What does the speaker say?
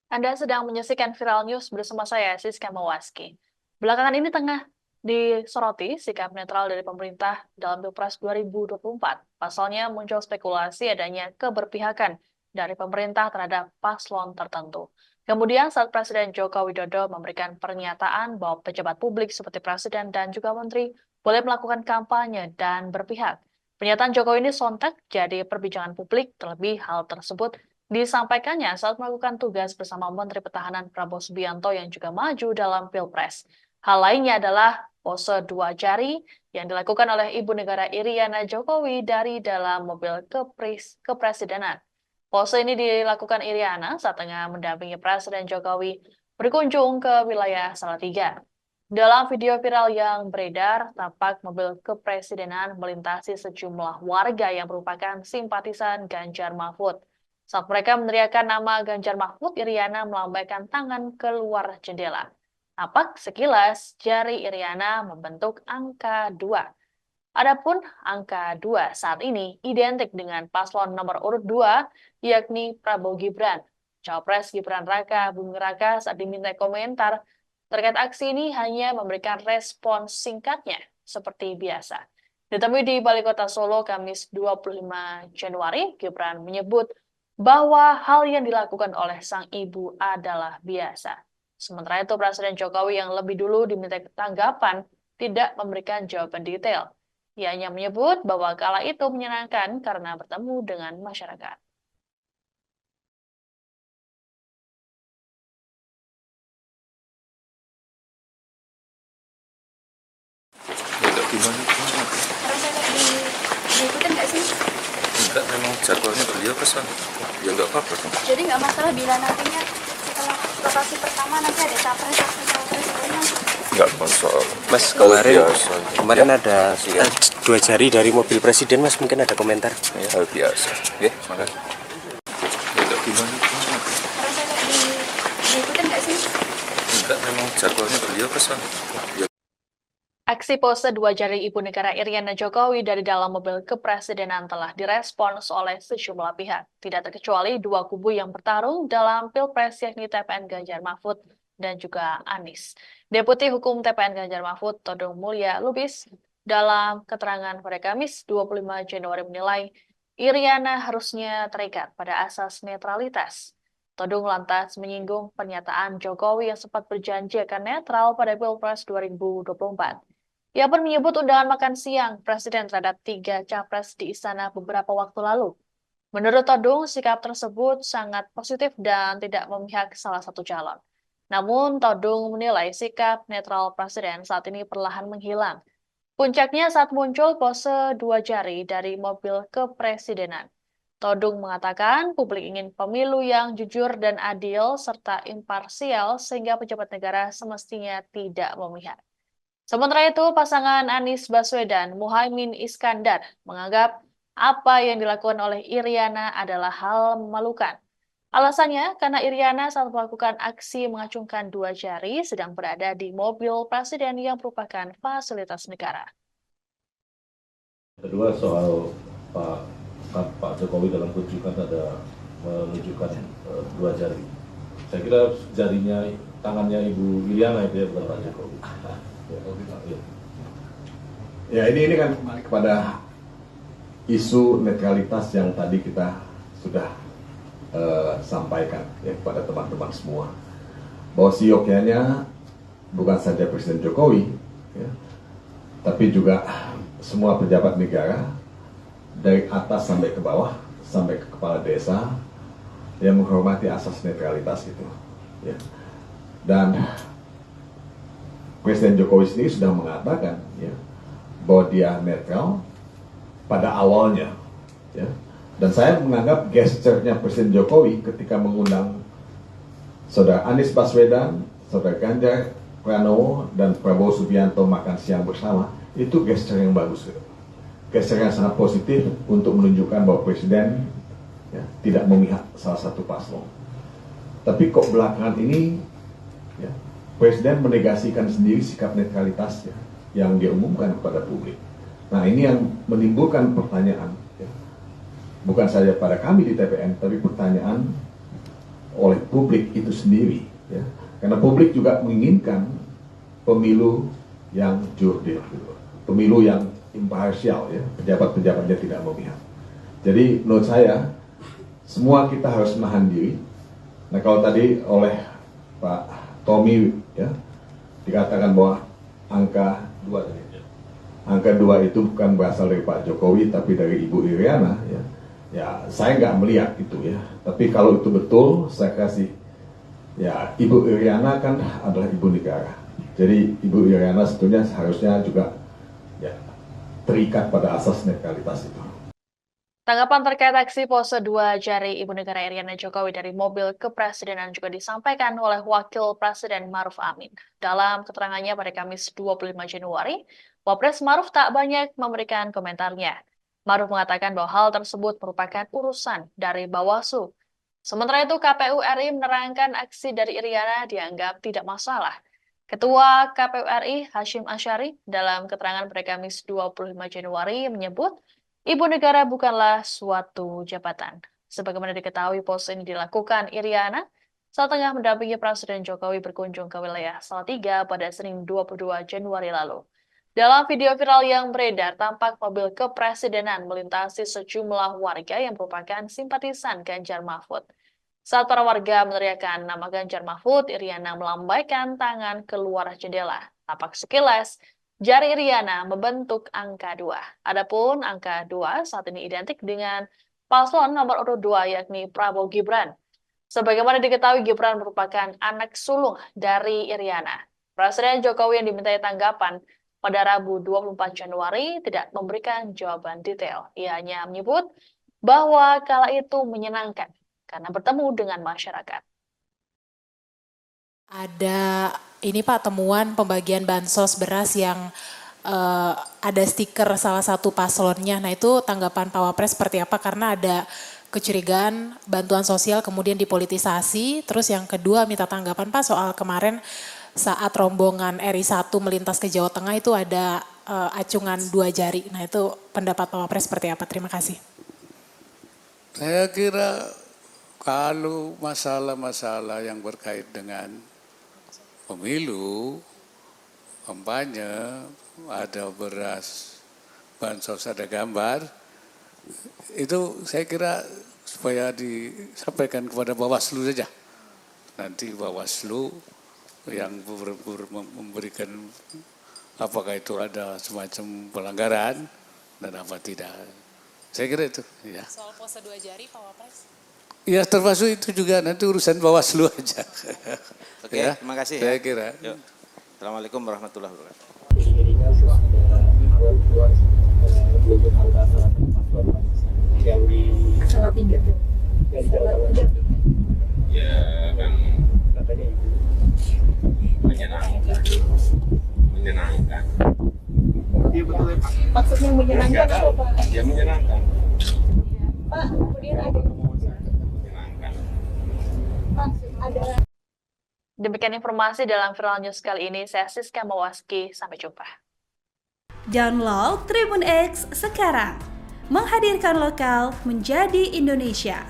Anda sedang menyaksikan Viral News bersama saya, Siska Mawaski. Belakangan ini tengah disoroti sikap netral dari pemerintah dalam Pilpres 2024. Pasalnya muncul spekulasi adanya keberpihakan dari pemerintah terhadap paslon tertentu. Kemudian saat Presiden Joko Widodo memberikan pernyataan bahwa pejabat publik seperti Presiden dan juga Menteri boleh melakukan kampanye dan berpihak. Pernyataan Jokowi ini sontak jadi perbincangan publik, terlebih hal tersebut disampaikannya saat melakukan tugas bersama Menteri Pertahanan Prabowo Subianto yang juga maju dalam Pilpres. Hal lainnya adalah pose dua jari yang dilakukan oleh Ibu Negara Iriana Jokowi dari dalam mobil kepresidenan. Pose ini dilakukan Iriana saat tengah mendampingi Presiden Jokowi berkunjung ke wilayah Salatiga. Dalam video viral yang beredar, tampak mobil kepresidenan melintasi sejumlah warga yang merupakan simpatisan Ganjar Mahfud. Saat mereka meneriakkan nama Ganjar Mahfud, Iriana melambaikan tangan keluar jendela. Tampak sekilas jari Iriana membentuk angka 2. Adapun angka 2 saat ini identik dengan paslon nomor urut 2, yakni Prabowo Gibran. Cawapres Gibran Raka Buming Raka saat diminta komentar terkait aksi ini hanya memberikan respons singkatnya seperti biasa. Ditemui di Balai Kota Solo Kamis 25 Januari, Gibran menyebut bahwa hal yang dilakukan oleh sang ibu adalah biasa. Sementara itu, Presiden Jokowi yang lebih dulu diminta tanggapan tidak memberikan jawaban detail. Ia hanya menyebut bahwa kala itu menyenangkan karena bertemu dengan masyarakat. Agak gimana? Rasanya diikutin nggak sih? Enggak, memang jadwalnya beliau ke sana. Ya enggak apa-apa dong. Jadi nggak masalah bila nantinya setelah rotasi pertama nanti ada capres atau cawapres lainnya. Enggak masalah. Mas, kemarin biasa. kemarin Ya, ada dua jari dari mobil presiden, Mas, mungkin ada komentar. ya, hal biasa. Ya, makasih. Agak gimana? Rasanya diikutin nggak sih? Enggak, memang jadwalnya beliau ke sana. Ya, Aksi pose dua jari Ibu Negara Iriana Jokowi dari dalam mobil kepresidenan telah direspons oleh sejumlah pihak. Tidak terkecuali dua kubu yang bertarung dalam Pilpres yakni TPN Ganjar Mahfud dan juga Anies. Deputi Hukum TPN Ganjar Mahfud, Todung Mulya Lubis, dalam keterangan pada Kamis 25 Januari menilai Iriana harusnya terikat pada asas netralitas. Todung lantas menyinggung pernyataan Jokowi yang sempat berjanji akan netral pada Pilpres 2024. Ia pun menyebut undangan makan siang Presiden terhadap 3 capres di istana beberapa waktu lalu. Menurut Todung, sikap tersebut sangat positif dan tidak memihak salah satu calon. Namun, Todung menilai sikap netral Presiden saat ini perlahan menghilang. Puncaknya saat muncul pose dua jari dari mobil kepresidenan. Todung mengatakan publik ingin pemilu yang jujur dan adil serta imparsial sehingga pejabat negara semestinya tidak memihak. Sementara itu, pasangan Anies Baswedan, Muhaimin Iskandar, menganggap apa yang dilakukan oleh Iriana adalah hal memalukan. Alasannya, karena Iriana saat melakukan aksi mengacungkan dua jari sedang berada di mobil presiden yang merupakan fasilitas negara. Kedua soal Pak Jokowi dalam kunjungan ada menunjukkan dua jari. Saya kira jarinya tangannya Ibu Iriana itu ya, bukan Pak Jokowi. Ya ini kan kepada isu netralitas yang tadi kita sudah sampaikan ya kepada teman-teman semua, bahwa siokianya bukan saja Presiden Jokowi, ya, tapi juga semua pejabat negara dari atas sampai ke bawah, sampai ke kepala desa yang menghormati asas netralitas itu. Ya. Dan Presiden Jokowi sendiri sudah mengatakan ya, bahwa dia netral pada awalnya. Ya. Dan saya menganggap gesturnya Presiden Jokowi ketika mengundang Saudara Anies Baswedan, Saudara Ganjar Pranowo, dan Prabowo Subianto makan siang bersama, itu gestur yang bagus. Gestur yang sangat positif untuk menunjukkan bahwa Presiden ya, tidak memihak salah satu paslon. Tapi kok belakangan ini ya, Presiden menegasikan sendiri sikap netralitasnya yang dia umumkan kepada publik. Nah ini yang menimbulkan pertanyaan, ya. Bukan saja pada kami di TPN, tapi pertanyaan oleh publik itu sendiri, ya. Karena publik juga menginginkan pemilu yang jurdil, pemilu yang imparsial, ya, pejabat-pejabatnya tidak memihak. Jadi menurut saya semua kita harus menahan diri. Nah, kalau tadi oleh Pak Tommy, ya, dikatakan bahwa angka 2 tadi. Angka 2 itu bukan berasal dari Pak Jokowi tapi dari Ibu Iriana, ya. Ya, saya nggak melihat itu, ya. Tapi kalau itu betul, saya kasih, ya, Ibu Iriana kan adalah ibu negara. Jadi Ibu Iriana sebetulnya seharusnya juga, ya, terikat pada asas netralitas itu. Tanggapan terkait aksi pose 2 jari Ibu Negara Iriana Jokowi dari mobil kepresidenan juga disampaikan oleh Wakil Presiden Maruf Amin. Dalam keterangannya pada Kamis 25 Januari, Wapres Maruf tak banyak memberikan komentarnya. Maruf mengatakan bahwa hal tersebut merupakan urusan dari Bawaslu. Sementara itu, KPU RI menerangkan aksi dari Iriana dianggap tidak masalah. Ketua KPU RI, Hashim Asyari, dalam keterangan pada Kamis 25 Januari menyebut, Ibu negara bukanlah suatu jabatan. Sebagaimana diketahui, pose ini dilakukan Iriana saat tengah mendampingi Presiden Jokowi berkunjung ke wilayah Salatiga pada Senin 22 Januari lalu. Dalam video viral yang beredar, tampak mobil kepresidenan melintasi sejumlah warga yang merupakan simpatisan Ganjar Mahfud. Saat para warga meneriakkan nama Ganjar Mahfud, Iriana melambaikan tangan keluar jendela. Tampak sekilas, jari Iriana membentuk angka 2. Adapun angka 2 saat ini identik dengan paslon nomor urut 2 yakni Prabowo Gibran. Sebagaimana diketahui, Gibran merupakan anak sulung dari Iriana. Presiden Jokowi yang dimintai tanggapan pada Rabu 24 Januari tidak memberikan jawaban detail. Ia hanya menyebut bahwa kala itu menyenangkan karena bertemu dengan masyarakat. Ada ini Pak, temuan pembagian bansos beras yang ada stiker salah satu paslonnya. Nah, itu tanggapan Pak Wapres seperti apa? Karena ada kecurigaan bantuan sosial kemudian dipolitisasi. Terus yang kedua minta tanggapan Pak soal kemarin saat rombongan RI1 melintas ke Jawa Tengah itu ada acungan 2 jari. Nah, itu pendapat Pak Wapres seperti apa? Terima kasih. Saya kira kalau masalah-masalah yang berkait dengan pemilu, kampanye, ada beras, bansos, ada gambar, itu saya kira supaya disampaikan kepada Bawaslu saja. Nanti Bawaslu yang memberikan apakah itu ada semacam pelanggaran dan apa tidak. Saya kira itu. Ya. Soal pose 2 jari Pak Wapres? Ya, termasuk itu juga nanti urusan Bawaslu aja. Oke, ya, terima kasih. Saya kira. Yuk. Assalamualaikum warahmatullahi wabarakatuh. Ya kan menyenangkan. Iya betul ya Pak. Maksudnya menyenangkan apa Pak? Ya menyenangkan. Pak, kemudian ada Menyenangkan. ada Demikian informasi dalam Viral News kali ini. Saya Siska Mawaski. Sampai jumpa. Download Tribun X sekarang. Menghadirkan lokal menjadi Indonesia.